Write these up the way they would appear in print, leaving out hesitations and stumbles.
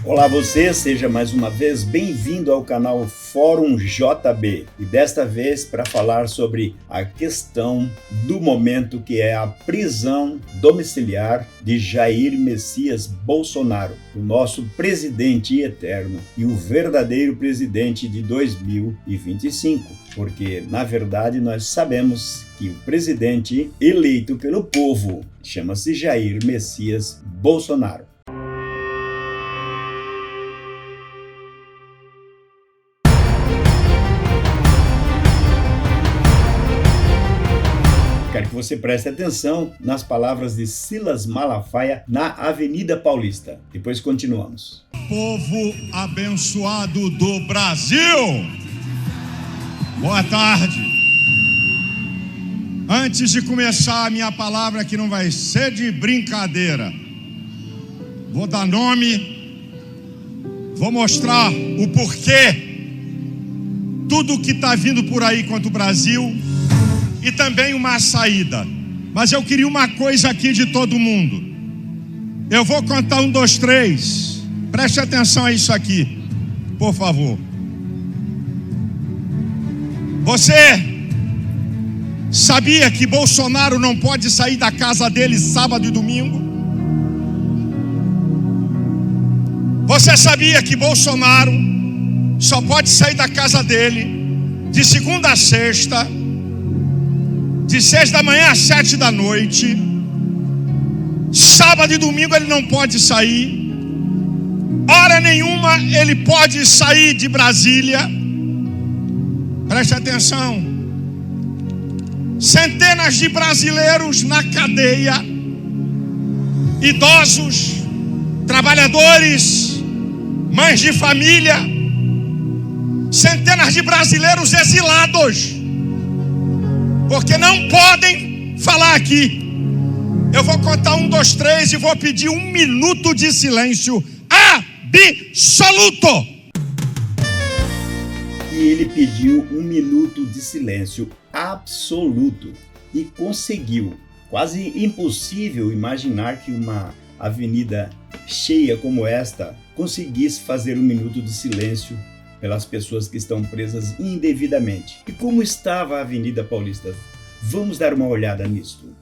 Olá você, seja mais uma vez bem-vindo ao canal Fórum JB e desta vez para falar sobre a questão do momento, que é a prisão domiciliar de Jair Messias Bolsonaro, o nosso presidente eterno e o verdadeiro presidente de 2025, porque na verdade nós sabemos que o presidente eleito pelo povo chama-se Jair Messias Bolsonaro. Quero que você preste atenção nas palavras de Silas Malafaia na Avenida Paulista. Depois continuamos. Povo abençoado do Brasil, boa tarde. Antes de começar a minha palavra, que não vai ser de brincadeira, vou dar nome, vou mostrar o porquê, tudo que está vindo por aí contra o Brasil, e também uma saída. Mas eu queria uma coisa aqui de todo mundo. Eu vou contar 1, 2, 3. Preste atenção a isso aqui, por favor. Você sabia que Bolsonaro não pode sair da casa dele sábado e domingo? Você sabia que Bolsonaro só pode sair da casa dele de segunda a sexta, de 6 da manhã às 7 da noite, sábado e domingo ele não pode sair, hora nenhuma ele pode sair de Brasília? Preste atenção, centenas de brasileiros na cadeia, idosos, trabalhadores, mães de família, centenas de brasileiros exilados, porque não podem falar aqui. Eu vou contar 1, 2, 3 e vou pedir 1 minuto de silêncio absoluto. E ele pediu 1 minuto de silêncio absoluto e conseguiu. Quase impossível imaginar que uma avenida cheia como esta conseguisse fazer 1 minuto de silêncio pelas pessoas que estão presas indevidamente. E como estava a Avenida Paulista? Vamos dar uma olhada nisto.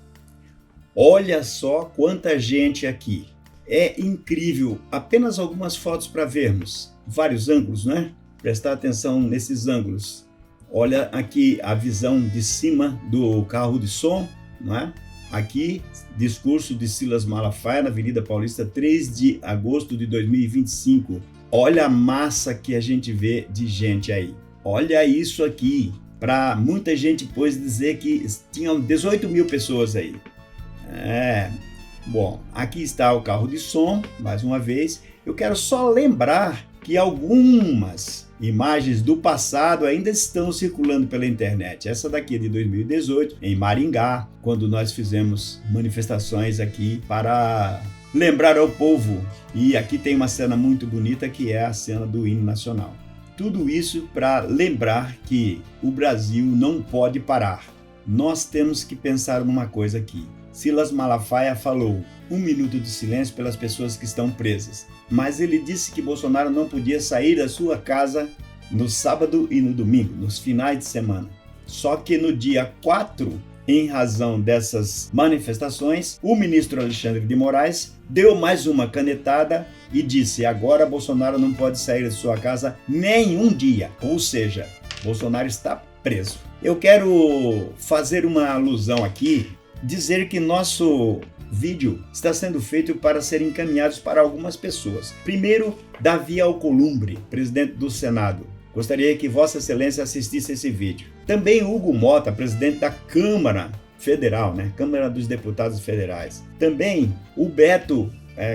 Olha só quanta gente aqui. É incrível. Apenas algumas fotos para vermos. Vários ângulos, né? Prestar atenção nesses ângulos. Olha aqui a visão de cima do carro de som, não é? Aqui, discurso de Silas Malafaia na Avenida Paulista, 3 de agosto de 2025. Olha a massa que a gente vê de gente aí. Olha isso aqui. Para muita gente, pois, dizer que tinham 18 mil pessoas aí. Bom, aqui está o carro de som, mais uma vez. Eu quero só lembrar que algumas imagens do passado ainda estão circulando pela internet. Essa daqui é de 2018, em Maringá, quando nós fizemos manifestações aqui para lembrar ao povo. E aqui tem uma cena muito bonita, que é a cena do hino nacional. Tudo isso para lembrar que o Brasil não pode parar. Nós temos que pensar numa coisa aqui. Silas Malafaia falou 1 minuto de silêncio pelas pessoas que estão presas. Mas ele disse que Bolsonaro não podia sair da sua casa no sábado e no domingo, nos finais de semana. Só que no dia 4, em razão dessas manifestações, o ministro Alexandre de Moraes deu mais uma canetada e disse: agora Bolsonaro não pode sair de sua casa nenhum dia. Ou seja, Bolsonaro está preso. Eu quero fazer uma alusão aqui, dizer que nosso vídeo está sendo feito para ser encaminhados para algumas pessoas. Primeiro, Davi Alcolumbre, presidente do Senado. Gostaria que Vossa Excelência assistisse esse vídeo. Também Hugo Mota, presidente da Câmara Federal, Câmara dos Deputados Federais. Também o Beto,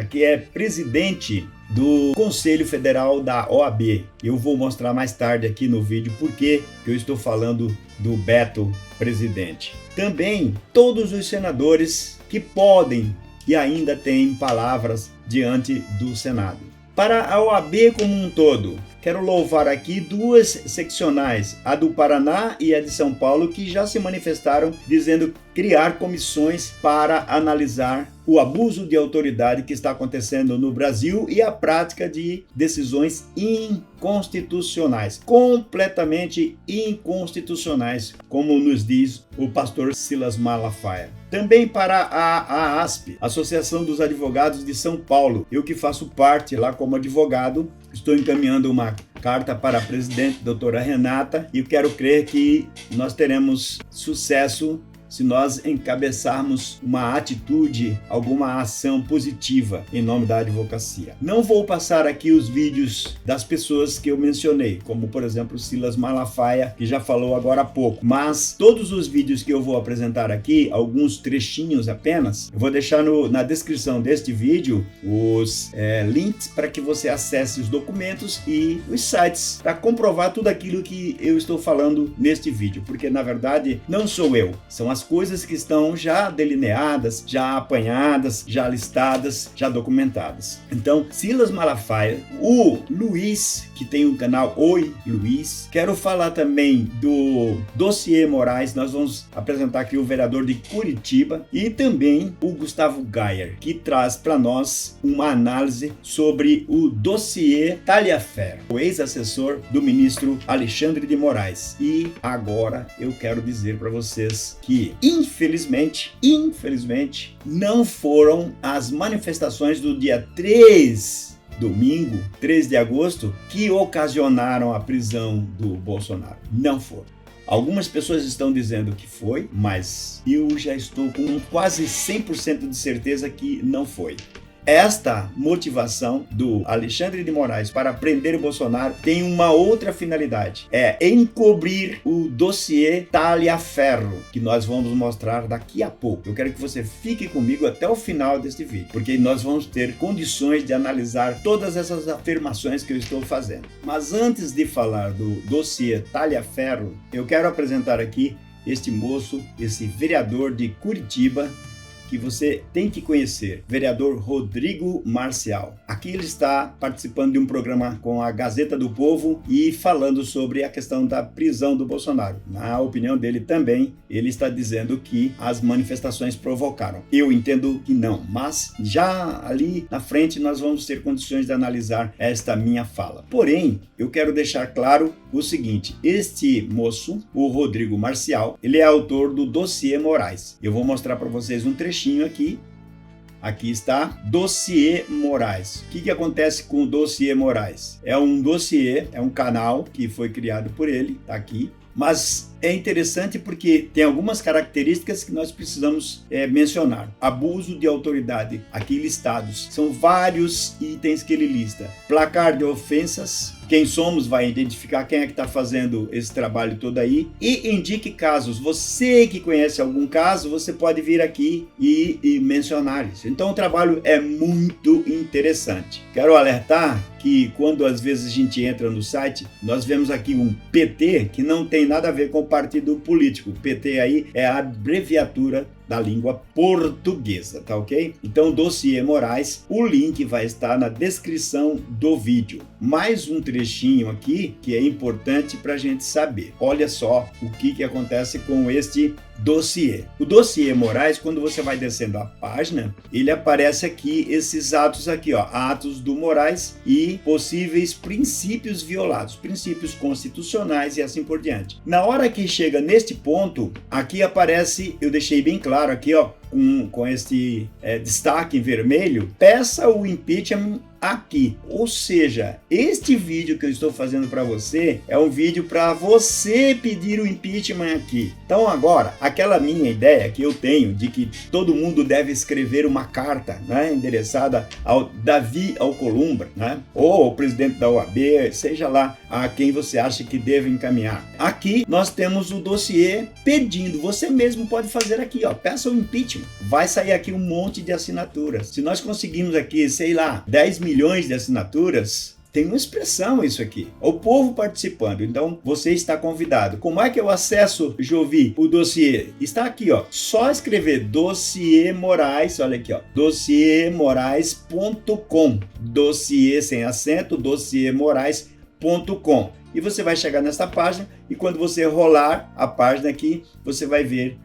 que é presidente do Conselho Federal da OAB. Eu vou mostrar mais tarde aqui no vídeo por que eu estou falando do Beto presidente. Também todos os senadores que podem e ainda têm palavras diante do Senado. Para a OAB como um todo, quero louvar aqui 2 seccionais, a do Paraná e a de São Paulo, que já se manifestaram dizendo criar comissões para analisar o abuso de autoridade que está acontecendo no Brasil e a prática de decisões inconstitucionais, completamente inconstitucionais, como nos diz o pastor Silas Malafaia. Também para a AASP, Associação dos Advogados de São Paulo, eu que faço parte lá como advogado, estou encaminhando uma carta para a presidente, doutora Renata, e quero crer que nós teremos sucesso se nós encabeçarmos uma atitude, alguma ação positiva em nome da advocacia. Não vou passar aqui os vídeos das pessoas que eu mencionei, como por exemplo Silas Malafaia, que já falou agora há pouco, mas todos os vídeos que eu vou apresentar aqui, alguns trechinhos apenas, eu vou deixar na descrição deste vídeo os links para que você acesse os documentos e os sites para comprovar tudo aquilo que eu estou falando neste vídeo, porque na verdade não sou eu, são as coisas que estão já delineadas, já apanhadas, já listadas, já documentadas. Então, Silas Malafaia, o Luiz, que tem o canal Oi Luiz, quero falar também do Dossiê Moraes, nós vamos apresentar aqui o vereador de Curitiba e também o Gustavo Gayer, que traz para nós uma análise sobre o dossiê Taliaferro, o ex-assessor do ministro Alexandre de Moraes. E agora eu quero dizer para vocês que infelizmente, não foram as manifestações do dia 3, domingo, 3 de agosto, que ocasionaram a prisão do Bolsonaro. Não foram. Algumas pessoas estão dizendo que foi, mas eu já estou com quase 100% de certeza que não foi. Esta motivação do Alexandre de Moraes para prender o Bolsonaro tem uma outra finalidade, é encobrir o dossiê Taliaferro, que nós vamos mostrar daqui a pouco. Eu quero que você fique comigo até o final deste vídeo, porque nós vamos ter condições de analisar todas essas afirmações que eu estou fazendo. Mas antes de falar do dossiê Taliaferro, eu quero apresentar aqui este moço, esse vereador de Curitiba, que você tem que conhecer, vereador Rodrigo Marcial. Aqui ele está participando de um programa com a Gazeta do Povo e falando sobre a questão da prisão do Bolsonaro. Na opinião dele também, ele está dizendo que as manifestações provocaram. Eu entendo que não, mas já ali na frente nós vamos ter condições de analisar esta minha fala. Porém, eu quero deixar claro o seguinte, este moço, o Rodrigo Marcial, ele é autor do Dossiê Moraes. Eu vou mostrar para vocês um trechinho aqui. Aqui está, Dossiê Moraes. O que acontece com o Dossiê Moraes? É um dossiê, é um canal que foi criado por ele, tá aqui. Mas é interessante porque tem algumas características que nós precisamos mencionar. Abuso de autoridade, aqui listados. São vários itens que ele lista. Placar de ofensas. Quem somos vai identificar quem é que está fazendo esse trabalho todo aí. E indique casos. Você que conhece algum caso, você pode vir aqui e mencionar isso. Então o trabalho é muito interessante. Quero alertar que quando às vezes a gente entra no site, nós vemos aqui um PT que não tem nada a ver com o partido político. PT aí é a abreviatura da língua portuguesa, tá ok? Então, Dossiê Moraes, o link vai estar na descrição do vídeo. Mais um trechinho aqui que é importante para a gente saber. Olha só o que acontece com este dossiê. O Dossiê Moraes, quando você vai descendo a página, ele aparece aqui, esses atos aqui, ó, atos do Moraes e possíveis princípios violados, princípios constitucionais e assim por diante. Na hora que chega neste ponto, aqui aparece, eu deixei bem claro aqui, ó, com este destaque em vermelho, peça o impeachment aqui. Ou seja, este vídeo que eu estou fazendo para você é um vídeo para você pedir o impeachment aqui. Então agora, aquela minha ideia que eu tenho de que todo mundo deve escrever uma carta, né, endereçada ao Davi Alcolumbre, né, ou ao presidente da OAB, seja lá a quem você acha que deve encaminhar. Aqui nós temos o dossiê pedindo, você mesmo pode fazer aqui, ó, peça o impeachment. Vai sair aqui um monte de assinaturas. Se nós conseguimos aqui, sei lá, 10 milhões de assinaturas, tem uma expressão isso aqui. O povo participando. Então, você está convidado. Como é que eu acesso, Jovi, o dossiê? Está aqui, ó. Só escrever Dossiê Moraes, olha aqui, ó. dossiemorais.com. Dossiê sem acento, dossiemorais.com. E você vai chegar nessa página e quando você rolar a página aqui, você vai ver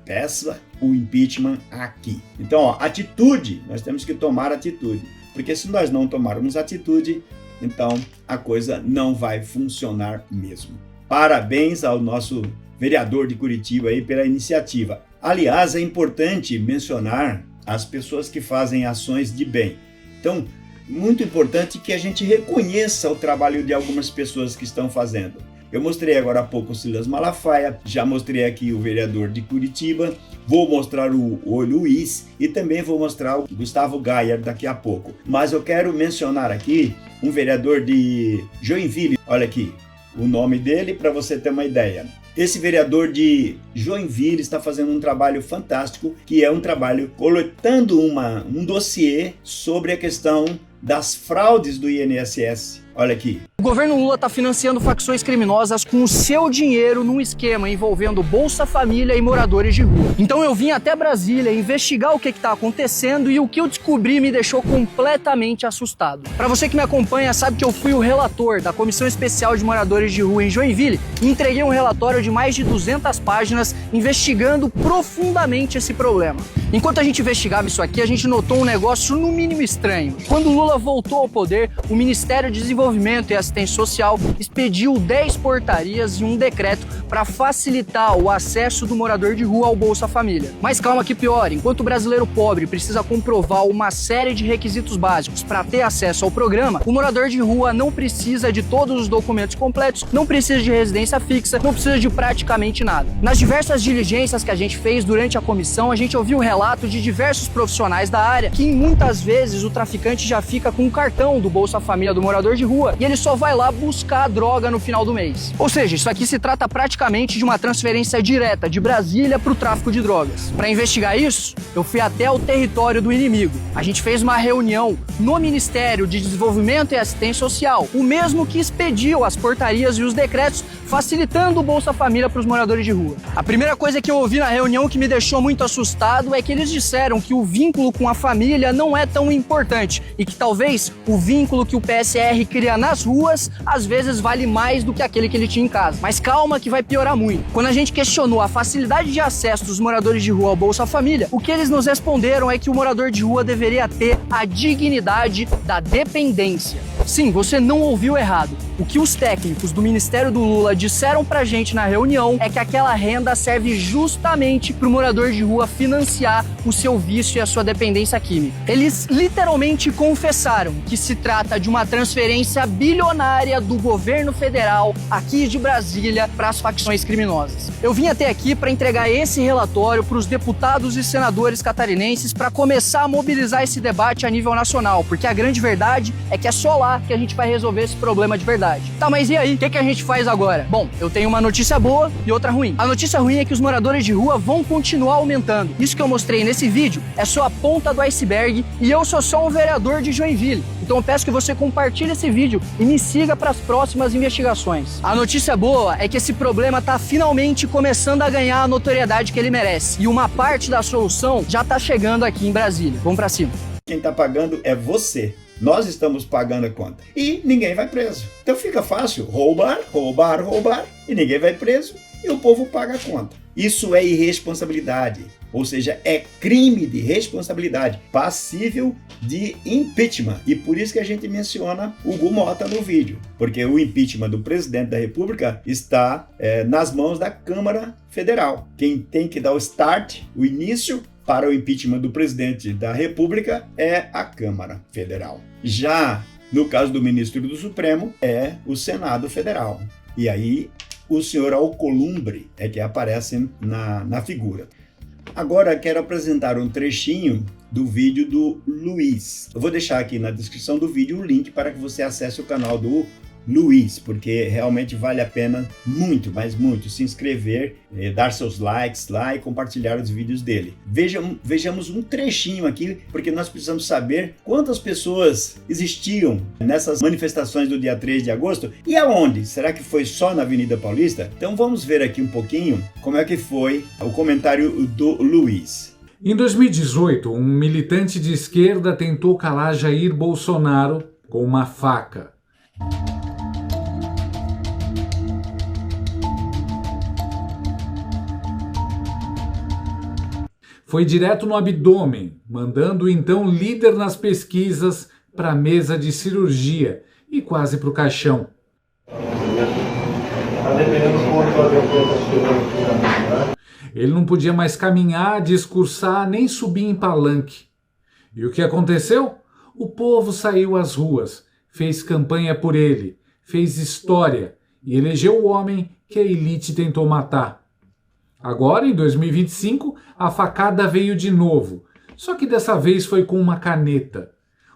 peça o impeachment aqui. Então, ó, atitude, nós temos que tomar atitude, porque se nós não tomarmos atitude, então a coisa não vai funcionar mesmo. Parabéns ao nosso vereador de Curitiba aí pela iniciativa. Aliás, é importante mencionar as pessoas que fazem ações de bem. Então, muito importante que a gente reconheça o trabalho de algumas pessoas que estão fazendo. Eu mostrei agora há pouco o Silas Malafaia, já mostrei aqui o vereador de Curitiba, vou mostrar o Luiz e também vou mostrar o Gustavo Gayer daqui a pouco. Mas eu quero mencionar aqui um vereador de Joinville, olha aqui o nome dele para você ter uma ideia. Esse vereador de Joinville está fazendo um trabalho fantástico, que é um trabalho coletando um dossiê sobre a questão das fraudes do INSS. Olha aqui. O governo Lula está financiando facções criminosas com o seu dinheiro num esquema envolvendo Bolsa Família e moradores de rua. Então eu vim até Brasília investigar o que está acontecendo e o que eu descobri me deixou completamente assustado. Para você que me acompanha sabe que eu fui o relator da Comissão Especial de Moradores de Rua em Joinville e entreguei um relatório de mais de 200 páginas investigando profundamente esse problema. Enquanto a gente investigava isso aqui, a gente notou um negócio no mínimo estranho. Quando Lula voltou ao poder, o Ministério de Desenvolvimento e Assistência Social expediu 10 portarias e um decreto para facilitar o acesso do morador de rua ao Bolsa Família. Mas calma que pior, enquanto o brasileiro pobre precisa comprovar uma série de requisitos básicos para ter acesso ao programa, o morador de rua não precisa de todos os documentos completos, não precisa de residência fixa, não precisa de praticamente nada. Nas diversas diligências que a gente fez durante a comissão, a gente ouviu relatos de diversos profissionais da área que muitas vezes o traficante já fica com o cartão do Bolsa Família do morador de rua e ele só vai lá buscar a droga no final do mês. Ou seja, isso aqui se trata praticamente de uma transferência direta de Brasília para o tráfico de drogas. Para investigar isso, eu fui até o território do inimigo. A gente fez uma reunião no Ministério de Desenvolvimento e Assistência Social, o mesmo que expediu as portarias e os decretos facilitando o Bolsa Família para os moradores de rua. A primeira coisa que eu ouvi na reunião que me deixou muito assustado é que eles disseram que o vínculo com a família não é tão importante e que talvez o vínculo que o PSR cria nas ruas às vezes vale mais do que aquele que ele tinha em casa. Mas calma que vai piorar muito. Quando a gente questionou a facilidade de acesso dos moradores de rua ao Bolsa Família, o que eles nos responderam é que o morador de rua deveria ter a dignidade da dependência. Sim, você não ouviu errado. O que os técnicos do Ministério do Lula disseram pra gente na reunião é que aquela renda serve justamente pro morador de rua financiar o seu vício e a sua dependência química. Eles literalmente confessaram que se trata de uma transferência bilionária do governo federal aqui de Brasília para as facções criminosas. Eu vim até aqui para entregar esse relatório para os deputados e senadores catarinenses para começar a mobilizar esse debate a nível nacional, porque a grande verdade é que é só lá que a gente vai resolver esse problema de verdade. Tá, mas e aí? O que a gente faz agora? Bom, eu tenho uma notícia boa e outra ruim. A notícia ruim é que os moradores de rua vão continuar aumentando. Isso que eu mostrei nesse vídeo é só a ponta do iceberg e eu sou só um vereador de Joinville. Então eu peço que você compartilhe esse vídeo e me siga para as próximas investigações. A notícia boa é que esse problema tá finalmente começando a ganhar a notoriedade que ele merece. E uma parte da solução já tá chegando aqui em Brasília. Vamos pra cima. Quem tá pagando é você. Nós estamos pagando a conta. E ninguém vai preso. Então fica fácil roubar e ninguém vai preso e o povo paga a conta. Isso é irresponsabilidade, ou seja, é crime de responsabilidade, passível de impeachment. E por isso que a gente menciona o Hugo Mota no vídeo, porque o impeachment do presidente da República está nas mãos da Câmara Federal. Quem tem que dar o start, o início, para o impeachment do presidente da República é a Câmara Federal. Já no caso do ministro do Supremo, é o Senado Federal. E aí o senhor Alcolumbre é que aparece na figura. Agora quero apresentar um trechinho do vídeo do Luiz. Eu vou deixar aqui na descrição do vídeo o link para que você acesse o canal do Luiz, porque realmente vale a pena muito, mas muito, se inscrever, dar seus likes lá e compartilhar os vídeos dele. Vejamos um trechinho aqui, porque nós precisamos saber quantas pessoas existiam nessas manifestações do dia 3 de agosto e aonde? Será que foi só na Avenida Paulista? Então vamos ver aqui um pouquinho como é que foi o comentário do Luiz. Em 2018, um militante de esquerda tentou calar Jair Bolsonaro com uma faca. Foi direto no abdômen, mandando o então líder nas pesquisas para a mesa de cirurgia e quase para o caixão. Ele não podia mais caminhar, discursar, nem subir em palanque. E o que aconteceu? O povo saiu às ruas, fez campanha por ele, fez história e elegeu o homem que a elite tentou matar. Agora, em 2025, a facada veio de novo, só que dessa vez foi com uma caneta.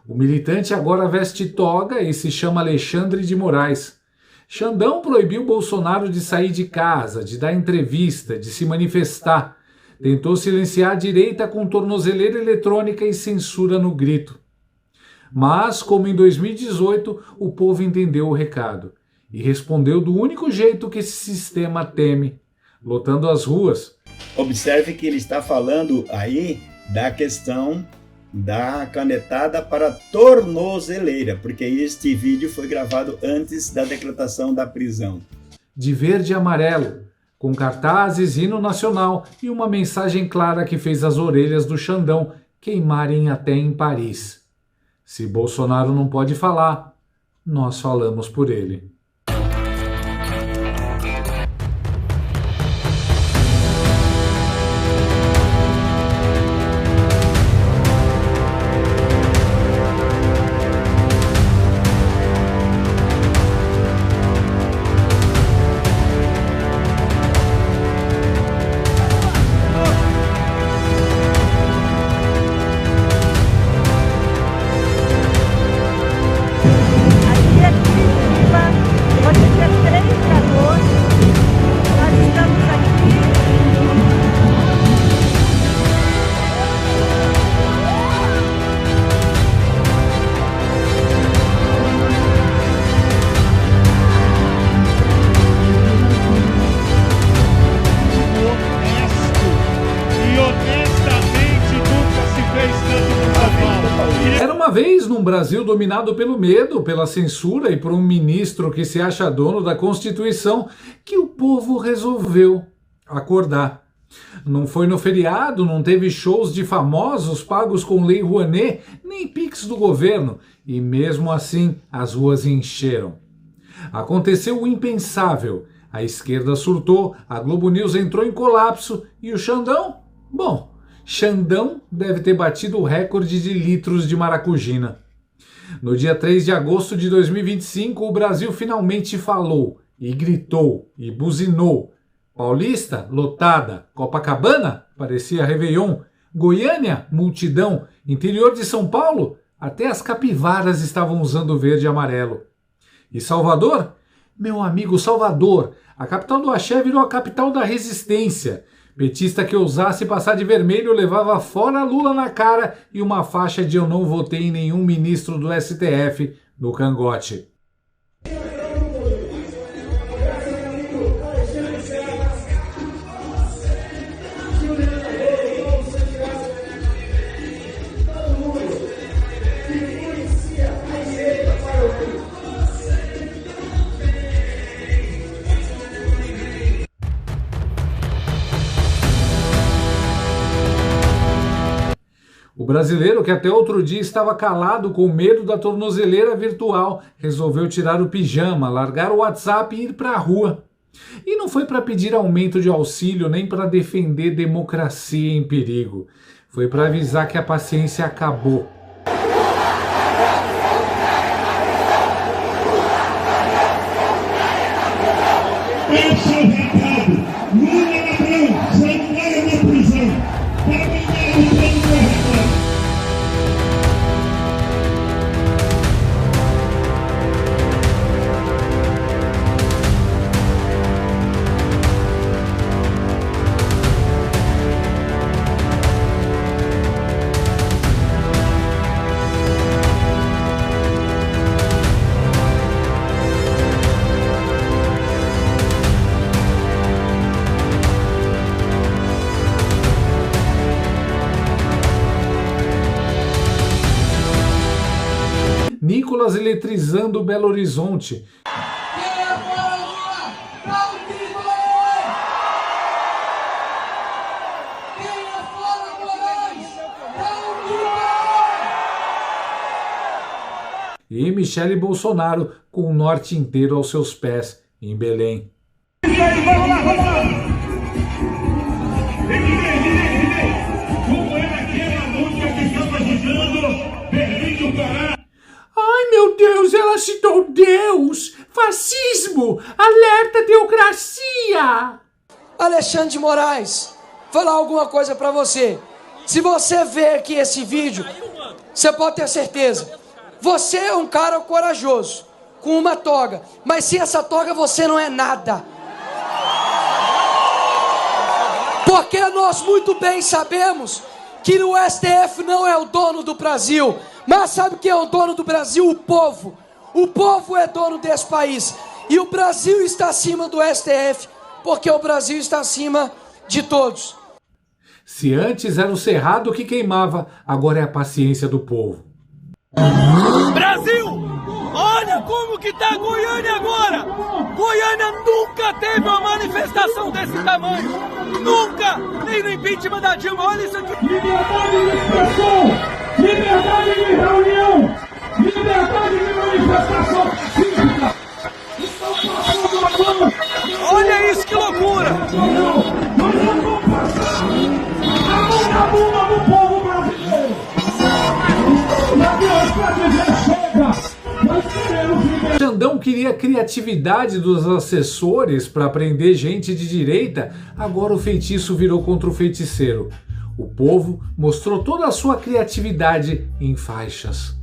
O militante agora veste toga e se chama Alexandre de Moraes. Xandão proibiu Bolsonaro de sair de casa, de dar entrevista, de se manifestar. Tentou silenciar a direita com tornozeleira eletrônica e censura no grito. Mas, como em 2018, o povo entendeu o recado e respondeu do único jeito que esse sistema teme, lotando as ruas. Observe que ele está falando aí da questão da canetada para tornozeleira, porque este vídeo foi gravado antes da decretação da prisão. De verde e amarelo, com cartazes, hino nacional e uma mensagem clara que fez as orelhas do Xandão queimarem até em Paris. Se Bolsonaro não pode falar, nós falamos por ele. Num Brasil dominado pelo medo, pela censura e por um ministro que se acha dono da Constituição, que o povo resolveu acordar. Não foi no feriado, não teve shows de famosos pagos com Lei Rouanet, nem pix do governo, e mesmo assim as ruas encheram. Aconteceu o impensável. A esquerda surtou, a Globo News entrou em colapso e o Xandão? Bom, Xandão deve ter batido o recorde de litros de maracujina. No dia 3 de agosto de 2025, o Brasil finalmente falou, e gritou, e buzinou. Paulista, lotada. Copacabana, parecia Réveillon. Goiânia, multidão. Interior de São Paulo, até as capivaras estavam usando verde e amarelo. E Salvador? Meu amigo, Salvador, a capital do axé virou a capital da resistência. Petista que ousasse passar de vermelho levava fora Lula na cara e uma faixa de "eu não votei em nenhum ministro do STF" no cangote. O brasileiro, que até outro dia estava calado com medo da tornozeleira virtual, resolveu tirar o pijama, largar o WhatsApp e ir para a rua. E não foi para pedir aumento de auxílio nem para defender democracia em perigo. Foi para avisar que a paciência acabou. Esse é o recado. Lula ladrão, sai da prisão. Para ganhar o plano do recado. Nicolas eletrizando Belo Horizonte. e Michele Bolsonaro com o norte inteiro aos seus pés em Belém. Vamos lá! Ai, meu Deus, ela citou Deus! Fascismo! Alerta teocracia! Alexandre de Moraes, falar alguma coisa pra você. Se você ver aqui esse vídeo, você pode ter certeza. Você é um cara corajoso, com uma toga. Mas sem essa toga você não é nada. Porque nós muito bem sabemos que o STF não é o dono do Brasil. Mas sabe quem é o dono do Brasil? O povo. O povo é dono desse país. E o Brasil está acima do STF, porque o Brasil está acima de todos. Se antes era o cerrado que queimava, agora é a paciência do povo. Brasil! Olha como que tá Goiânia agora! Goiânia nunca teve uma manifestação desse tamanho! Nunca! Nem no impeachment da Dilma, olha isso aqui! Liberdade de expressão! Liberdade de reunião! Liberdade de manifestação pacífica! Estão passando a mão! Olha isso, que loucura! Nós vamos passar a mão na bunda do povo brasileiro! Xandão queria criatividade dos assessores para prender gente de direita, agora o feitiço virou contra o feiticeiro. O povo mostrou toda a sua criatividade em faixas.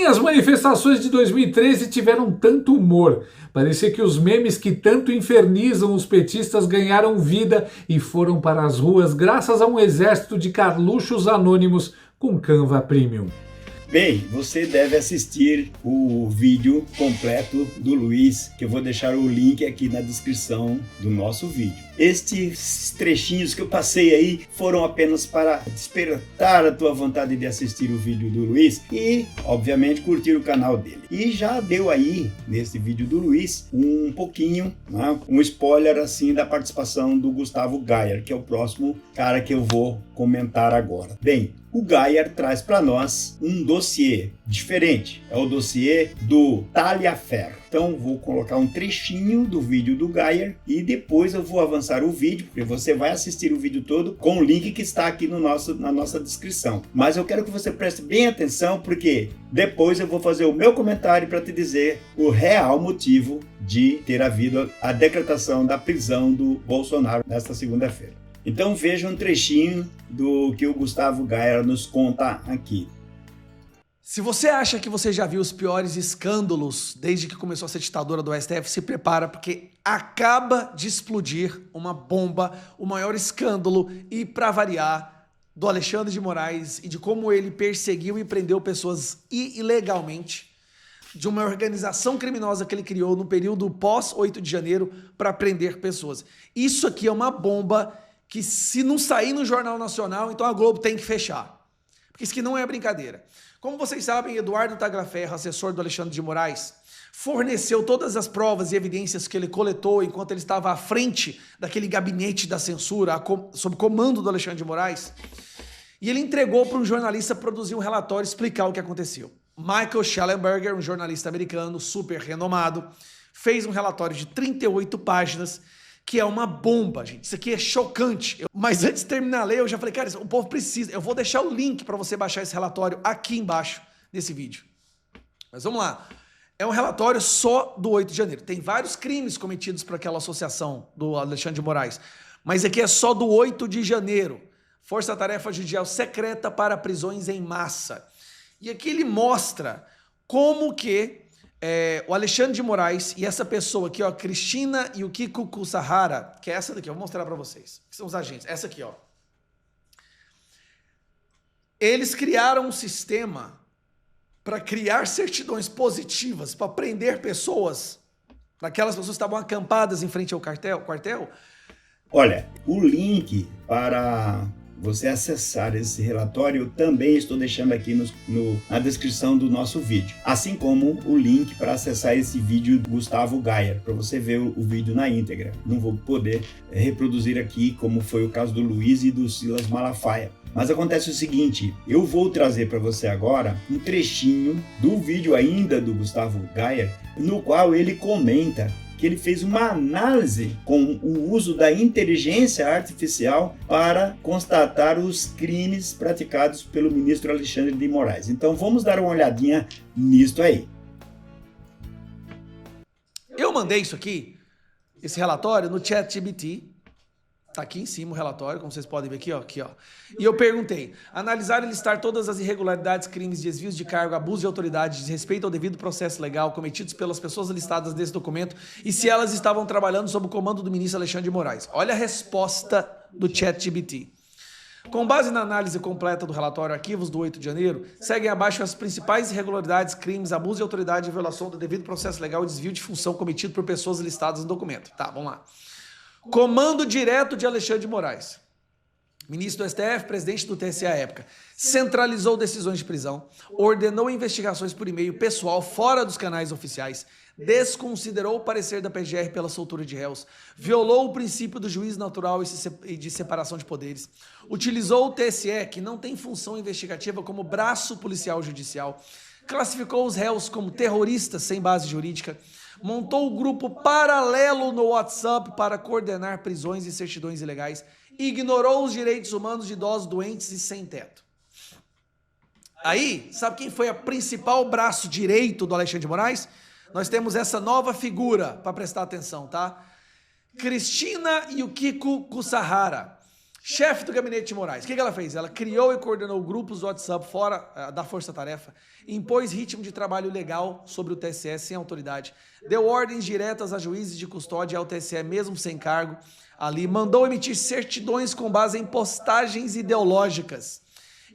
As manifestações de 2013 tiveram tanto humor. Parecia que os memes que tanto infernizam os petistas ganharam vida e foram para as ruas graças a um exército de carluchos anônimos com Canva Premium. Bem, você deve assistir o vídeo completo do Luiz, que eu vou deixar o link aqui na descrição do nosso vídeo. Estes trechinhos que eu passei aí foram apenas para despertar a tua vontade de assistir o vídeo do Luiz e, obviamente, curtir o canal dele. E já deu aí, nesse vídeo do Luiz, um pouquinho, né, um spoiler assim da participação do Gustavo Gayer, que é o próximo cara que eu vou comentar agora. Bem, o Gayer traz para nós um dossiê diferente, é o dossiê do Talhaferro. Então vou colocar um trechinho do vídeo do Gayer e depois eu vou avançar o vídeo, porque você vai assistir o vídeo todo com o link que está aqui na nossa descrição. Mas eu quero que você preste bem atenção, porque depois eu vou fazer o meu comentário para te dizer o real motivo de ter havido a decretação da prisão do Bolsonaro nesta segunda-feira. Então veja um trechinho do que o Gustavo Gayer nos conta aqui. Se você acha que você já viu os piores escândalos desde que começou essa ditadura do STF, se prepara, porque acaba de explodir uma bomba, o maior escândalo, e para variar, do Alexandre de Moraes e de como ele perseguiu e prendeu pessoas ilegalmente, de uma organização criminosa que ele criou no período pós-8 de janeiro para prender pessoas. Isso aqui é uma bomba que, se não sair no Jornal Nacional, então a Globo tem que fechar. Porque isso aqui não é brincadeira. Como vocês sabem, Eduardo Tagliaferro, assessor do Alexandre de Moraes, forneceu todas as provas e evidências que ele coletou enquanto ele estava à frente daquele gabinete da censura, sob comando do Alexandre de Moraes, e ele entregou para um jornalista produzir um relatório e explicar o que aconteceu. Michael Shellenberger, um jornalista americano super renomado, fez um relatório de 38 páginas que é uma bomba, gente. Isso aqui é chocante. Mas antes de terminar a ler, eu já falei, cara, o povo precisa. Eu vou deixar o link para você baixar esse relatório aqui embaixo desse vídeo. Mas vamos lá. É um relatório só do 8 de janeiro. Tem vários crimes cometidos por aquela associação do Alexandre de Moraes. Mas aqui é só do 8 de janeiro. Força-tarefa judicial secreta para prisões em massa. E aqui ele mostra como que o Alexandre de Moraes e essa pessoa aqui, ó, Cristina e o Kiko Kusahara, que é essa daqui, eu vou mostrar para vocês, que são os agentes, essa aqui, ó. Eles criaram um sistema para criar certidões positivas, para prender pessoas, aquelas pessoas que estavam acampadas em frente ao quartel. Olha, o link para você acessar esse relatório eu também estou deixando aqui na descrição do nosso vídeo. Assim como o link para acessar esse vídeo do Gustavo Gayer, para você ver o vídeo na íntegra. Não vou poder reproduzir aqui, como foi o caso do Luiz e do Silas Malafaia. Mas acontece o seguinte, eu vou trazer para você agora um trechinho do vídeo ainda do Gustavo Gayer, no qual ele comenta que ele fez uma análise com o uso da inteligência artificial para constatar os crimes praticados pelo ministro Alexandre de Moraes. Então vamos dar uma olhadinha nisto aí. Eu mandei isso aqui, esse relatório, no ChatGPT. Tá aqui em cima o relatório, como vocês podem ver aqui, ó. E eu perguntei, analisar e listar todas as irregularidades, crimes, desvios de cargo, abuso de autoridade, desrespeito ao devido processo legal cometidos pelas pessoas listadas nesse documento e se elas estavam trabalhando sob o comando do ministro Alexandre de Moraes. Olha a resposta do ChatGPT. Com base na análise completa do relatório Arquivos do 8 de janeiro, seguem abaixo as principais irregularidades, crimes, abuso de autoridade, violação do devido processo legal e desvio de função cometido por pessoas listadas no documento. Tá, vamos lá. Comando direto de Alexandre de Moraes. Ministro do STF, presidente do TSE à época, centralizou decisões de prisão, ordenou investigações por e-mail pessoal fora dos canais oficiais, desconsiderou o parecer da PGR pela soltura de réus, violou o princípio do juiz natural e de separação de poderes, utilizou o TSE, que não tem função investigativa, como braço policial judicial, classificou os réus como terroristas sem base jurídica, montou um grupo paralelo no WhatsApp para coordenar prisões e certidões ilegais, ignorou os direitos humanos de idosos doentes e sem teto. Aí, sabe quem foi a principal braço direito do Alexandre de Moraes? Nós temos essa nova figura para prestar atenção, tá? Cristina e o Kiko Kusahara, chefe do gabinete de Moraes. O que ela fez? Ela criou e coordenou grupos do WhatsApp fora da força-tarefa, impôs ritmo de trabalho legal sobre o TSE sem autoridade, deu ordens diretas a juízes de custódia e ao TSE mesmo sem cargo ali, mandou emitir certidões com base em postagens ideológicas,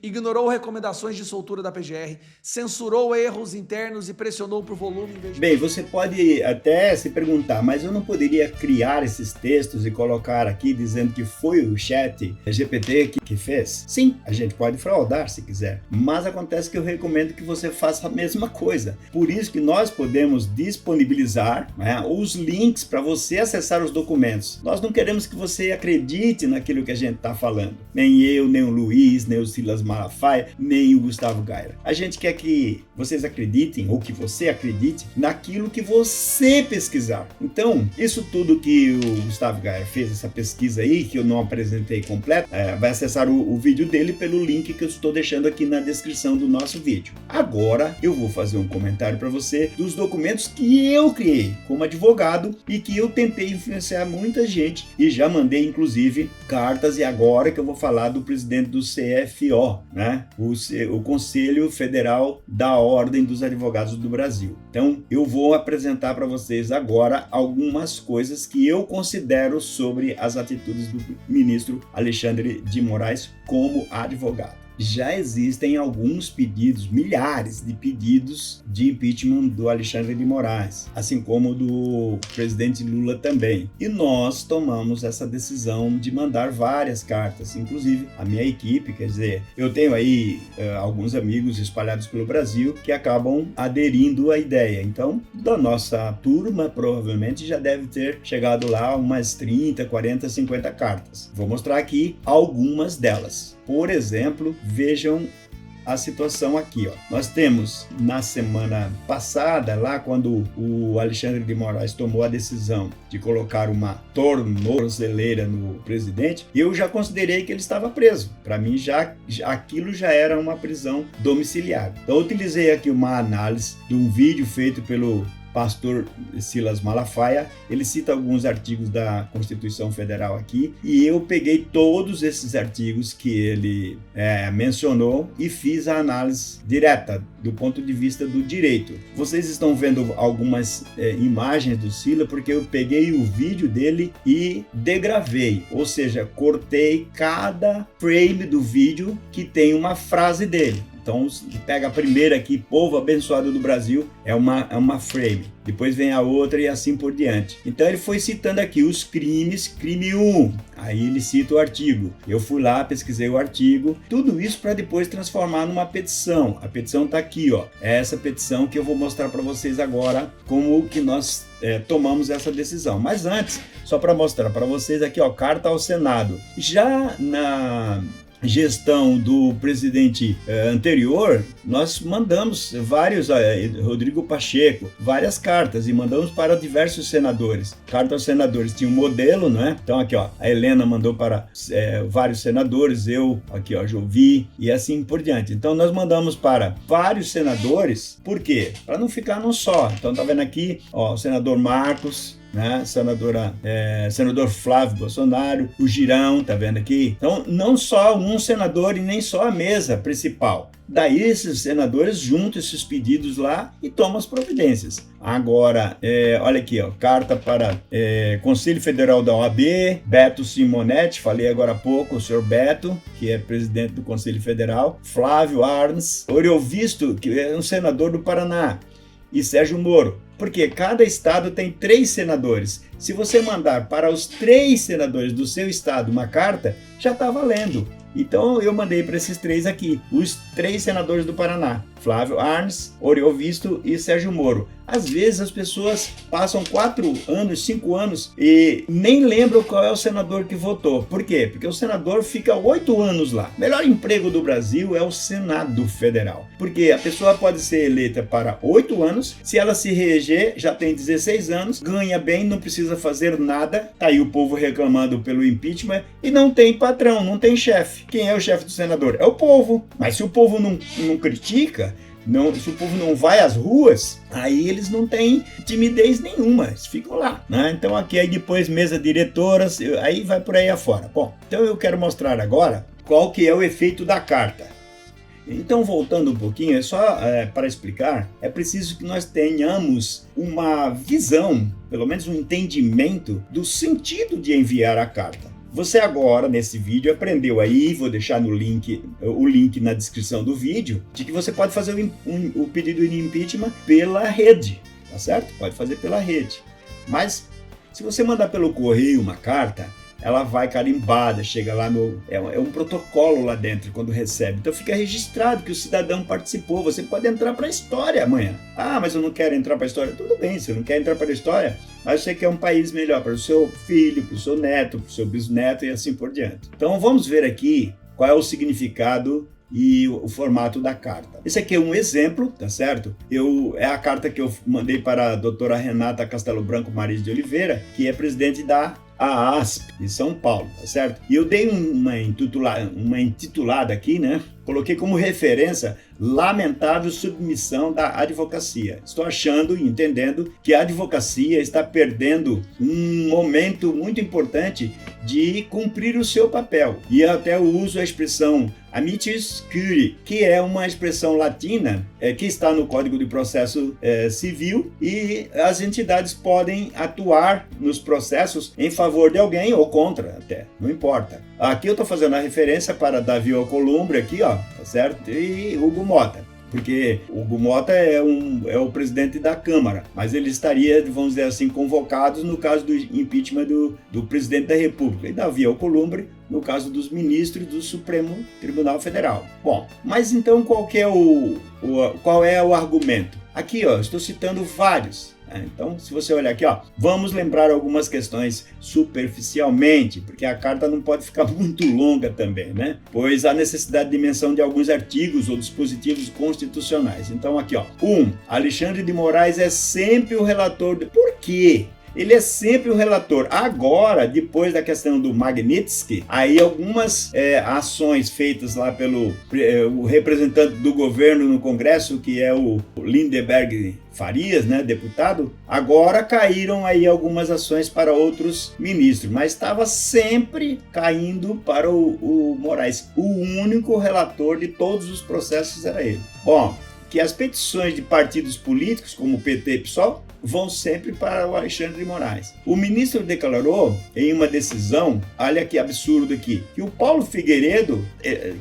ignorou recomendações de soltura da PGR, censurou erros internos e pressionou por volume. Bem, você pode até se perguntar, mas eu não poderia criar esses textos e colocar aqui dizendo que foi o chat GPT que fez? Sim, a gente pode fraudar se quiser, mas acontece que eu recomendo que você faça a mesma coisa. Por isso que nós podemos disponibilizar, né, os links para você acessar os documentos. Nós não queremos que você acredite naquilo que a gente está falando. Nem eu, nem o Luiz, nem o Silas Malafaia, nem o Gustavo Gayer. A gente quer que vocês acreditem, ou que você acredite, naquilo que você pesquisar. Então, isso tudo que o Gustavo Gayer fez, essa pesquisa aí, que eu não apresentei completa, vai acessar o vídeo dele pelo link que eu estou deixando aqui na descrição do nosso vídeo. Agora, eu vou fazer um comentário para você dos documentos que eu criei como advogado e que eu tentei influenciar muita gente e já mandei, inclusive, cartas, e agora que eu vou falar do presidente do CFO, né? O Conselho Federal da Ordem dos Advogados do Brasil. Então, eu vou apresentar para vocês agora algumas coisas que eu considero sobre as atitudes do ministro Alexandre de Moraes como advogado. Já existem alguns pedidos, milhares de pedidos de impeachment do Alexandre de Moraes, assim como do presidente Lula também. E nós tomamos essa decisão de mandar várias cartas, inclusive a minha equipe, quer dizer, eu tenho aí alguns amigos espalhados pelo Brasil que acabam aderindo à ideia. Então, da nossa turma, provavelmente já deve ter chegado lá umas 30, 40, 50 cartas. Vou mostrar aqui algumas delas. Por exemplo, vejam a situação aqui, ó. Nós temos na semana passada, lá quando o Alexandre de Moraes tomou a decisão de colocar uma tornozeleira no presidente, eu já considerei que ele estava preso. Para mim, aquilo já era uma prisão domiciliar. Então, eu utilizei aqui uma análise de um vídeo feito pelo pastor Silas Malafaia. Ele cita alguns artigos da Constituição Federal aqui, e eu peguei todos esses artigos que ele mencionou e fiz a análise direta do ponto de vista do direito. Vocês estão vendo algumas imagens do Silas porque eu peguei o vídeo dele e degravei, ou seja, cortei cada frame do vídeo que tem uma frase dele. Então, pega a primeira aqui, povo abençoado do Brasil, é uma frame. Depois vem a outra e assim por diante. Então, ele foi citando aqui os crimes, crime 1. Aí ele cita o artigo. Eu fui lá, pesquisei o artigo. Tudo isso para depois transformar numa petição. A petição está aqui, ó. É essa petição que eu vou mostrar para vocês agora como que nós tomamos essa decisão. Mas antes, só para mostrar para vocês aqui, ó, carta ao Senado. Já na gestão do presidente anterior, nós mandamos vários, Rodrigo Pacheco, várias cartas e mandamos para diversos senadores. Carta aos senadores tinha um modelo, né? Então aqui, ó, a Helena mandou para vários senadores, eu aqui, ó, Jovi e assim por diante. Então nós mandamos para vários senadores. Por quê? Para não ficar num só. Então tá vendo aqui, ó, o senador Marcos, né? Senador Flávio Bolsonaro, o Girão, tá vendo aqui? Então, não só um senador e nem só a mesa principal. Daí esses senadores juntam esses pedidos lá e tomam as providências. Agora, olha aqui, ó, carta para Conselho Federal da OAB, Beto Simonetti, falei agora há pouco, o senhor Beto, que é presidente do Conselho Federal, Flávio Arns, Oriovisto, que é um senador do Paraná, e Sérgio Moro. Porque cada estado tem 3 senadores. Se você mandar para os 3 senadores do seu estado uma carta, já está valendo. Então eu mandei para esses 3 aqui, os 3 senadores do Paraná, Flávio Arns, Oriovisto e Sérgio Moro. Às vezes as pessoas passam 4 anos, 5 anos e nem lembram qual é o senador que votou. Por quê? Porque o senador fica 8 anos lá. O melhor emprego do Brasil é o Senado Federal. Porque a pessoa pode ser eleita para 8 anos, se ela se reeleger, já tem 16 anos, ganha bem, não precisa fazer nada. Tá aí o povo reclamando pelo impeachment e não tem patrão, não tem chefe. Quem é o chefe do senador? É o povo. Mas se o povo não critica, se o povo não vai às ruas, aí eles não têm timidez nenhuma, eles ficam lá, né? Então aqui aí depois mesa diretoras, aí vai por aí afora. Bom, então eu quero mostrar agora qual que é o efeito da carta. Então, voltando um pouquinho, só para explicar, é preciso que nós tenhamos uma visão, pelo menos um entendimento do sentido de enviar a carta. Você agora, nesse vídeo, aprendeu aí, vou deixar o link na descrição do vídeo, de que você pode fazer o pedido de impeachment pela rede, tá certo? Pode fazer pela rede. Mas, se você mandar pelo correio uma carta, ela vai carimbada, chega lá é um protocolo lá dentro quando recebe. Então fica registrado que o cidadão participou. Você pode entrar para a história amanhã. Ah, mas eu não quero entrar para a história. Tudo bem, você não quer entrar para a história, mas você quer um país melhor para o seu filho, para o seu neto, para o seu bisneto e assim por diante. Então vamos ver aqui qual é o significado e o formato da carta. Esse aqui é um exemplo, tá certo? É a carta que eu mandei para a doutora Renata Castelo Branco Mariz de Oliveira, que é presidente da AASP de São Paulo, tá certo? E eu dei uma intitulada aqui, né? Coloquei como referência lamentável submissão da advocacia. Estou achando e entendendo que a advocacia está perdendo um momento muito importante de cumprir o seu papel. E até eu uso a expressão amitis curiae, que é uma expressão latina que está no Código de Processo Civil, e as entidades podem atuar nos processos em favor de alguém ou contra até, não importa. Aqui eu estou fazendo a referência para Davi Alcolumbre aqui, ó, tá certo? E Hugo Mota, porque Hugo Mota é o presidente da Câmara, mas ele estaria, vamos dizer assim, convocado no caso do impeachment do presidente da República, e Davi Alcolumbre no caso dos ministros do Supremo Tribunal Federal. Bom, mas então qual é o argumento? Aqui, ó, estou citando vários. Então, se você olhar aqui, vamos lembrar algumas questões superficialmente, porque a carta não pode ficar muito longa também, né? Pois há necessidade de menção de alguns artigos ou dispositivos constitucionais. Então, aqui, Alexandre de Moraes é sempre o relator. Por quê? Ele é sempre o relator. Agora, depois da questão do Magnitsky, aí algumas ações feitas lá pelo o representante do governo no Congresso, que é o Lindeberg Farias, né, deputado, agora caíram aí algumas ações para outros ministros, mas estava sempre caindo para o Moraes. O único relator de todos os processos era ele. Bom, que as petições de partidos políticos, como o PT e PSOL, vão sempre para o Alexandre de Moraes. O ministro declarou em uma decisão, olha que absurdo aqui, que o Paulo Figueiredo,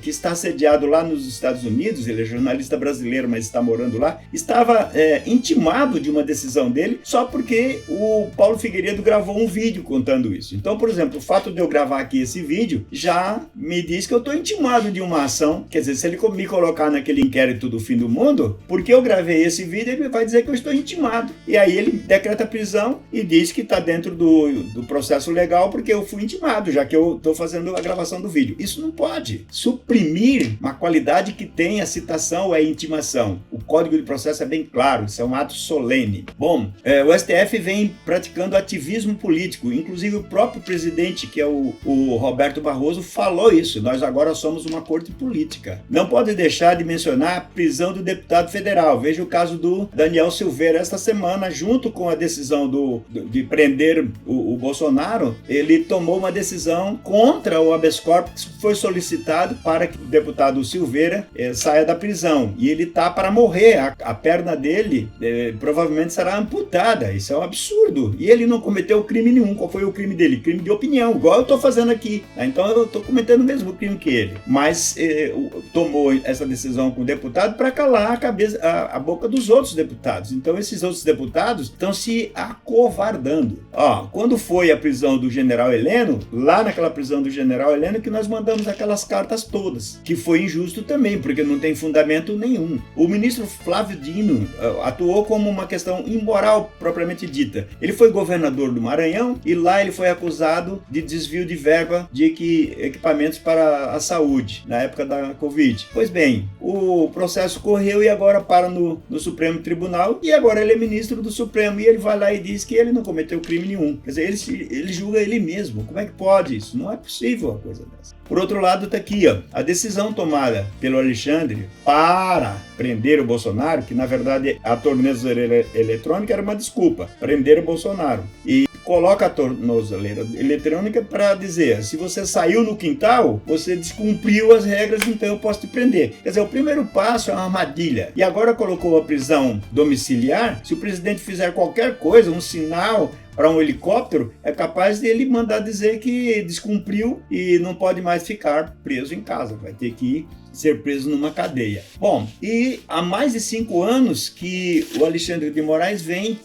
que está sediado lá nos Estados Unidos, ele é jornalista brasileiro, mas está morando lá, estava intimado de uma decisão dele só porque o Paulo Figueiredo gravou um vídeo contando isso. Então, por exemplo, o fato de eu gravar aqui esse vídeo já me diz que eu estou intimado de uma ação. Quer dizer, se ele me colocar naquele inquérito do fim do mundo, porque eu gravei esse vídeo, ele vai dizer que eu estou intimado. E aí ele decreta a prisão e diz que está dentro do processo legal porque eu fui intimado, já que eu estou fazendo a gravação do vídeo. Isso não pode suprimir uma qualidade que tem a citação ou a intimação. O Código de Processo é bem claro, isso é um ato solene. Bom, o STF vem praticando ativismo político, inclusive o próprio presidente, que é o Roberto Barroso, falou isso. Nós agora somos uma corte política. Não pode deixar de mencionar a prisão do deputado federal. Veja o caso do Daniel Silveira esta semana, junto com a decisão de prender o Bolsonaro, ele tomou uma decisão contra o habeas corpus que foi solicitado para que o deputado Silveira saia da prisão. E ele está para morrer. A perna dele provavelmente será amputada. Isso é um absurdo. E ele não cometeu crime nenhum. Qual foi o crime dele? Crime de opinião, igual eu estou fazendo aqui. Então eu estou cometendo o mesmo crime que ele. Mas tomou essa decisão com o deputado para calar a boca dos outros deputados. Então esses outros deputados estão se acovardando. Quando foi a prisão do general Heleno, lá naquela prisão do general Heleno que nós mandamos aquelas cartas todas, que foi injusto também, porque não tem fundamento nenhum. O ministro Flávio Dino atuou como uma questão imoral propriamente dita. Ele foi governador do Maranhão e lá ele foi acusado de desvio de verba de equipamentos para a saúde, na época da Covid. Pois bem, o processo correu e agora para no Supremo Tribunal e agora ele é ministro do Supremo e ele vai lá e diz que ele não cometeu crime nenhum. Quer dizer, ele julga ele mesmo. Como é que pode isso? Não é possível uma coisa dessa. Por outro lado, está aqui, a decisão tomada pelo Alexandre para prender o Bolsonaro, que na verdade a tornozeleira eletrônica era uma desculpa, prender o Bolsonaro. E coloca a tornozeleira eletrônica para dizer, se você saiu no quintal, você descumpriu as regras, então eu posso te prender. Quer dizer, o primeiro passo é uma armadilha. E agora colocou a prisão domiciliar, se o presidente fizer qualquer coisa, um sinal para um helicóptero, é capaz de ele mandar dizer que descumpriu e não pode mais ficar preso em casa, vai ter que ser preso numa cadeia. Bom, e há mais de 5 anos que o Alexandre de Moraes vem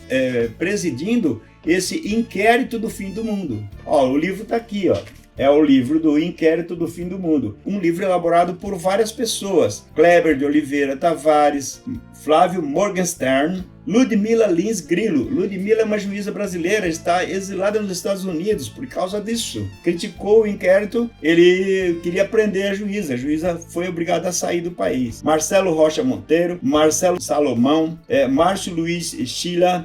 presidindo esse inquérito do fim do mundo. O livro está aqui, é o livro do Inquérito do Fim do Mundo. Um livro elaborado por várias pessoas. Kleber de Oliveira Tavares, Flávio Morgenstern, Ludmila Lins Grillo. Ludmila é uma juíza brasileira, está exilada nos Estados Unidos por causa disso. Criticou o inquérito, ele queria prender a juíza foi obrigada a sair do país. Marcelo Rocha Monteiro, Marcelo Salomão, Márcio Luiz Schiller,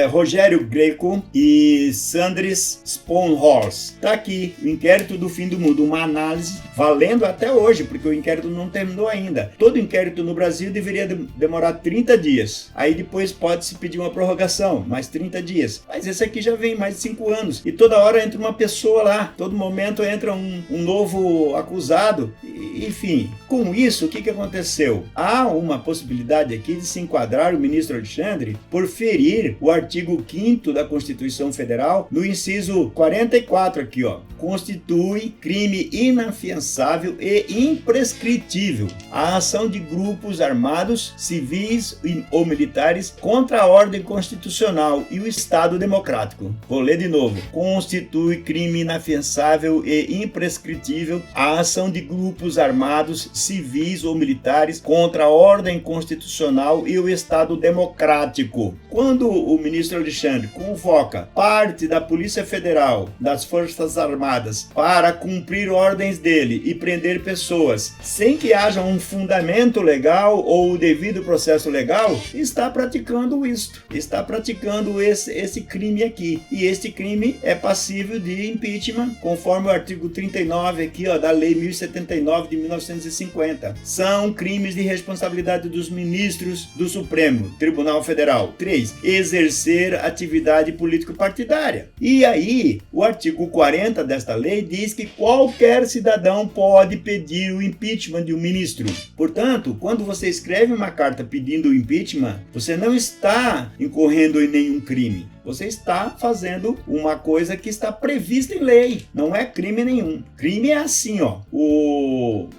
Rogério Greco e Sandris Sponhorst. Está aqui, o Inquérito do Fim do Mundo, uma análise valendo até hoje, porque o inquérito não terminou ainda. Todo inquérito no Brasil deveria demorar 30 dias. Aí depois pode-se pedir uma prorrogação, mais 30 dias. Mas esse aqui já vem mais de 5 anos. E toda hora entra uma pessoa lá, todo momento entra um novo acusado. Enfim, com isso, o que aconteceu? Há uma possibilidade aqui de se enquadrar o ministro Alexandre por ferir o artigo 5º da Constituição Federal, no inciso 44 aqui, constitui crime inafiançável e imprescritível a ação de grupos armados, civis ou militares contra a ordem constitucional e o Estado democrático. Vou ler de novo. Constitui crime inafiançável e imprescritível a ação de grupos armados, civis ou militares contra a ordem constitucional e o Estado democrático. Quando o ministro Alexandre convoca parte da Polícia Federal, das Forças Armadas, para cumprir ordens dele e prender pessoas sem que haja um fundamento legal ou o devido processo legal, está praticando isto, está praticando esse crime aqui. E este crime é passível de impeachment, conforme o artigo 39 aqui, da Lei 1079 de 1950. São crimes de responsabilidade dos ministros do Supremo Tribunal Federal. 3. Exercer atividade político-partidária. E aí, o artigo 40 desta lei diz que qualquer cidadão pode pedir o impeachment de um ministro. Portanto, quando você escreve uma carta pedindo o impeachment, você não está incorrendo em nenhum crime. Você está fazendo uma coisa que está prevista em lei. Não é crime nenhum. Crime é assim, o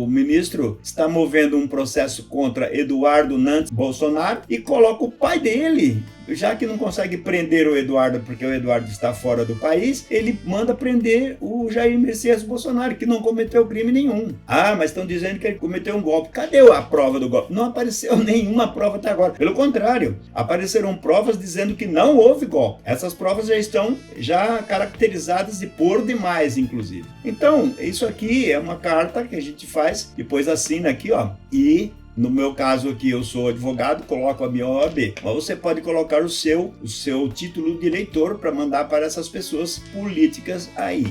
ministro está movendo um processo contra Eduardo Nantes Bolsonaro e coloca o pai dele. Já que não consegue prender o Eduardo porque o Eduardo está fora do país, ele manda prender o Jair Messias Bolsonaro, que não cometeu crime nenhum. Ah, mas estão dizendo que ele cometeu um golpe. Cadê a prova do golpe? Não apareceu nenhuma prova até agora. Pelo contrário, apareceram provas dizendo que não houve golpe. Essas provas já estão caracterizadas e por demais, inclusive. Então, isso aqui é uma carta que a gente faz, depois assina aqui, e no meu caso aqui, eu sou advogado, coloco a minha OAB. Mas você pode colocar o seu título de eleitor para mandar para essas pessoas políticas aí.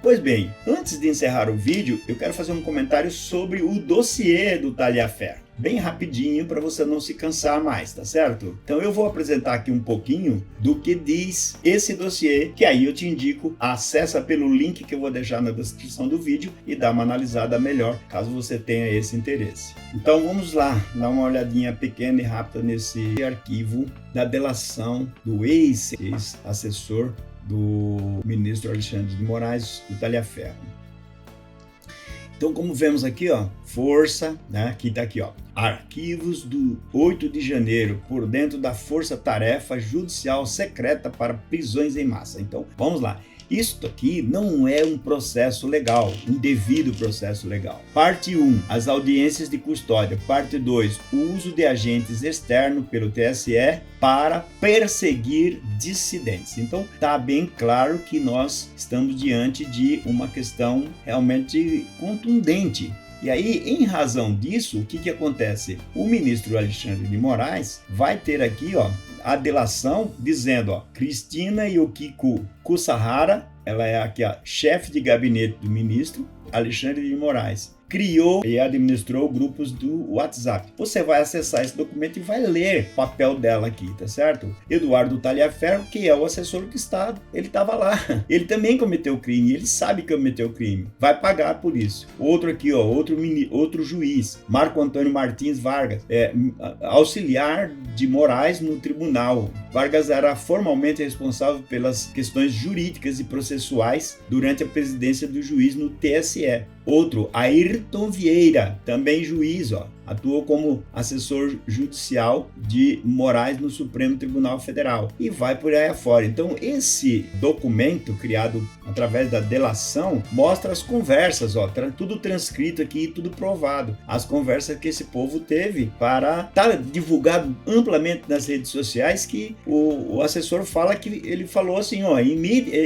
Pois bem, antes de encerrar o vídeo, eu quero fazer um comentário sobre o dossiê do Taliaferro. Bem rapidinho para você não se cansar mais, tá certo? Então eu vou apresentar aqui um pouquinho do que diz esse dossiê, que aí eu te indico, acessa pelo link que eu vou deixar na descrição do vídeo e dá uma analisada melhor, caso você tenha esse interesse. Então vamos lá, dar uma olhadinha pequena e rápida nesse arquivo da delação do ex-assessor do ministro Alexandre de Moraes, do Taliaferro. Então, como vemos aqui, força, aqui está aqui, arquivos do 8 de janeiro, por dentro da Força Tarefa Judicial Secreta para Prisões em Massa. Então, vamos lá. Isto aqui não é um processo legal, um devido processo legal. Parte 1, as audiências de custódia. Parte 2, o uso de agentes externos pelo TSE para perseguir dissidentes. Então, está bem claro que nós estamos diante de uma questão realmente contundente. E aí, em razão disso, o que acontece? O ministro Alexandre de Moraes vai ter aqui, a delação dizendo, Cristina Yukiko Kusahara, ela é aqui a chefe de gabinete do ministro Alexandre de Moraes, criou e administrou grupos do WhatsApp. Você vai acessar esse documento e vai ler o papel dela aqui, tá certo? Eduardo Taliaferro, que é o assessor do Estado, ele estava lá. Ele também cometeu crime, ele sabe que cometeu crime. Vai pagar por isso. Outro aqui, outro juiz, Marco Antônio Martins Vargas, auxiliar de Moraes no tribunal. Vargas era formalmente responsável pelas questões jurídicas e processuais durante a presidência do juiz no TSE. Outro, Ayrton Vieira, também juiz, atuou como assessor judicial de Moraes no Supremo Tribunal Federal e vai por aí afora. Então, esse documento criado através da delação mostra as conversas, tudo transcrito aqui, tudo provado. As conversas que esse povo teve para estar divulgado amplamente nas redes sociais, que o assessor fala que ele falou assim,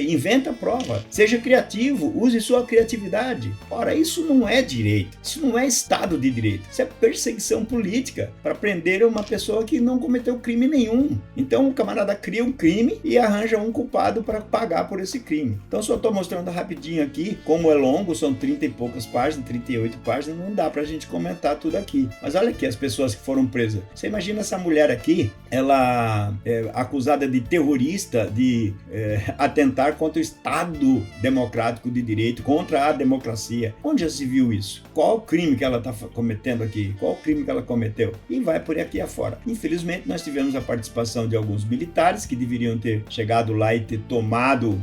inventa a prova, seja criativo, use sua criatividade. Ora, isso não é direito, isso não é Estado de Direito, isso é perseguição política para prender uma pessoa que não cometeu crime nenhum. Então o camarada cria um crime e arranja um culpado para pagar por esse crime. Então só estou mostrando rapidinho aqui, como é longo, são 30 e poucas páginas, 38 páginas, não dá para a gente comentar tudo aqui. Mas olha aqui as pessoas que foram presas. Você imagina essa mulher aqui, ela acusada de terrorista, de atentar contra o Estado democrático de direito, contra a democracia. Onde já se viu isso? Qual o crime que ela está cometendo aqui? Qual o crime que ela cometeu? E vai por aqui afora. Infelizmente, nós tivemos a participação de alguns militares que deveriam ter chegado lá e ter tomado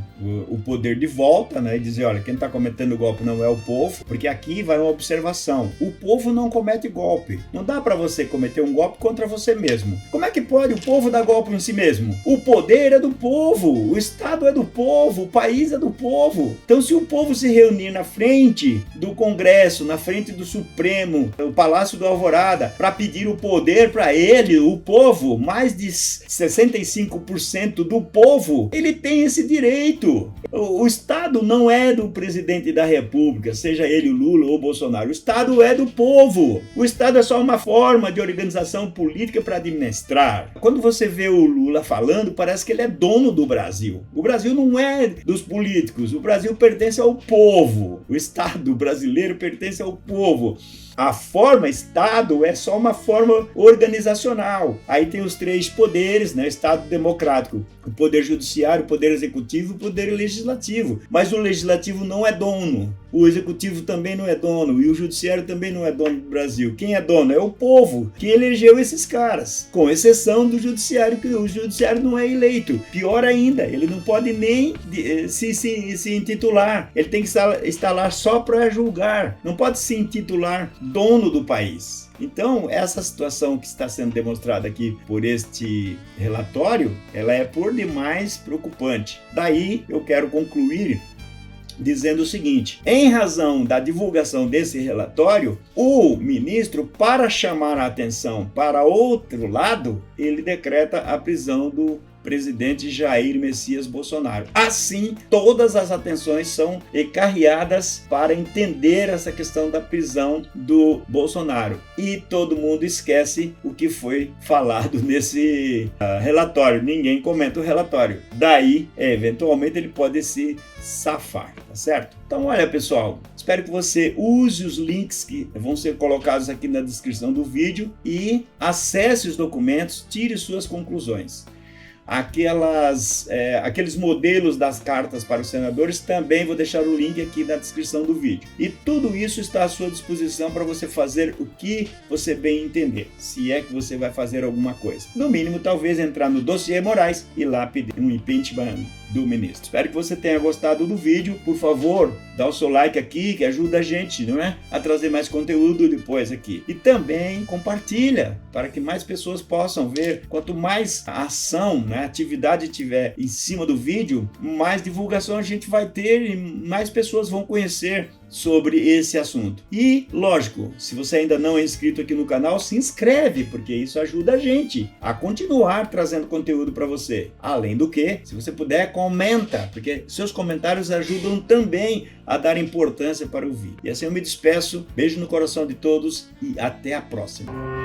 o poder de volta, né? E dizer, olha, quem está cometendo golpe não é o povo, porque aqui vai uma observação. O povo não comete golpe. Não dá para você cometer um golpe contra você mesmo. Como é que pode o povo dar golpe em si mesmo? O poder é do povo, o Estado é do povo, o país é do povo. Então, se o povo se reunir na frente do Congresso, na frente do Supremo, o Palácio do Alvorada, para pedir o poder para ele, o povo, mais de 65% do povo, ele tem esse direito. O Estado não é do presidente da República, seja ele o Lula ou o Bolsonaro. O Estado é do povo. O Estado é só uma forma de organização política para administrar. Quando você vê o Lula falando, parece que ele é dono do Brasil. O Brasil não é dos políticos. O Brasil pertence ao povo. O Estado brasileiro pertence ao povo. A forma Estado é só uma forma organizacional. Aí tem os 3 poderes, né? Estado democrático, o poder judiciário, o poder executivo e o poder legislativo. Mas o legislativo não é dono. O executivo também não é dono e o judiciário também não é dono do Brasil. Quem é dono é o povo, que elegeu esses caras, com exceção do judiciário, que o judiciário não é eleito. Pior ainda, ele não pode nem se intitular. Ele tem que estar lá só para julgar. Não pode se intitular dono do país. Então, essa situação que está sendo demonstrada aqui por este relatório, ela é por demais preocupante. Daí, eu quero concluir dizendo o seguinte: em razão da divulgação desse relatório, o ministro, para chamar a atenção para outro lado, ele decreta a prisão do presidente Jair Messias Bolsonaro. Assim, todas as atenções são carreadas para entender essa questão da prisão do Bolsonaro. E todo mundo esquece o que foi falado nesse relatório. Ninguém comenta o relatório. Daí, eventualmente, ele pode se safar, tá certo? Então, olha, pessoal, espero que você use os links que vão ser colocados aqui na descrição do vídeo e acesse os documentos, tire suas conclusões. Aqueles modelos das cartas para os senadores, também vou deixar o link aqui na descrição do vídeo. E tudo isso está à sua disposição para você fazer o que você bem entender, se é que você vai fazer alguma coisa. No mínimo, talvez entrar no dossiê Moraes e lá pedir um impeachment do ministro. Espero que você tenha gostado do vídeo. Por favor, dá o seu like aqui, que ajuda a gente, não é? A trazer mais conteúdo depois aqui. E também compartilha, para que mais pessoas possam ver. Quanto mais ação, né, atividade tiver em cima do vídeo, mais divulgação a gente vai ter e mais pessoas vão conhecer sobre esse assunto. E, lógico, se você ainda não é inscrito aqui no canal, se inscreve, porque isso ajuda a gente a continuar trazendo conteúdo para você. Além do que, se você puder, comenta, porque seus comentários ajudam também a dar importância para o vídeo. E assim eu me despeço, beijo no coração de todos e até a próxima.